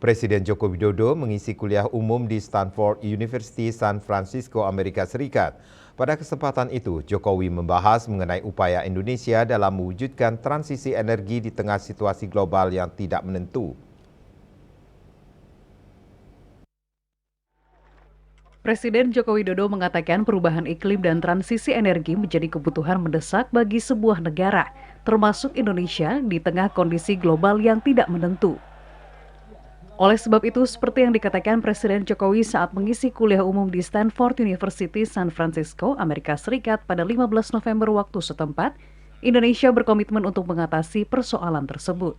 Presiden Joko Widodo mengisi kuliah umum di Stanford University San Francisco, Amerika Serikat. Pada kesempatan itu, Jokowi membahas mengenai upaya Indonesia dalam mewujudkan transisi energi di tengah situasi global yang tidak menentu. Presiden Joko Widodo mengatakan perubahan iklim dan transisi energi menjadi kebutuhan mendesak bagi sebuah negara, termasuk Indonesia, di tengah kondisi global yang tidak menentu. Oleh sebab itu, seperti yang dikatakan Presiden Jokowi saat mengisi kuliah umum di Stanford University San Francisco, Amerika Serikat pada 15 November waktu setempat, Indonesia berkomitmen untuk mengatasi persoalan tersebut.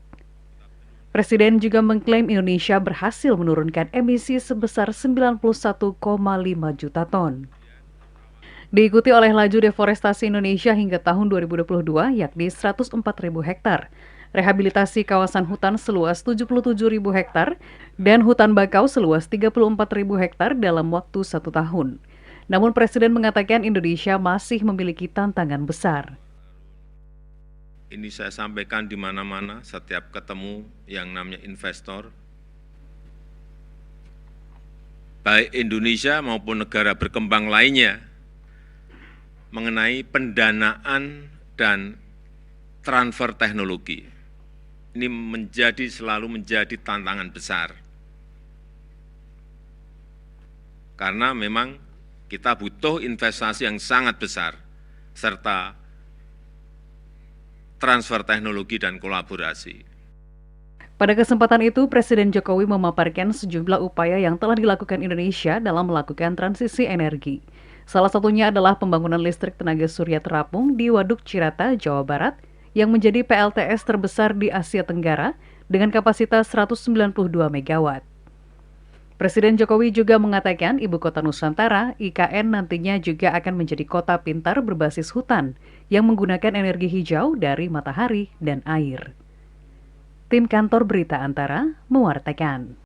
Presiden juga mengklaim Indonesia berhasil menurunkan emisi sebesar 91,5 juta ton. Diikuti oleh laju deforestasi Indonesia hingga tahun 2022 yakni 104.000 hektar, rehabilitasi kawasan hutan seluas 77.000 hektar, dan hutan bakau seluas 34.000 hektar dalam waktu 1 tahun. Namun Presiden mengatakan Indonesia masih memiliki tantangan besar. Ini saya sampaikan di mana-mana setiap ketemu yang namanya investor, baik Indonesia maupun negara berkembang lainnya, mengenai pendanaan dan transfer teknologi. Ini selalu menjadi tantangan besar. Karena memang kita butuh investasi yang sangat besar, serta transfer teknologi dan kolaborasi. Pada kesempatan itu, Presiden Jokowi memaparkan sejumlah upaya yang telah dilakukan Indonesia dalam melakukan transisi energi. Salah satunya adalah pembangunan listrik tenaga surya terapung di Waduk Cirata, Jawa Barat, yang menjadi PLTS terbesar di Asia Tenggara dengan kapasitas 192 MW. Presiden Jokowi juga mengatakan Ibu Kota Nusantara, IKN, nantinya juga akan menjadi kota pintar berbasis hutan yang menggunakan energi hijau dari matahari dan air. Tim Kantor Berita Antara mewartakan.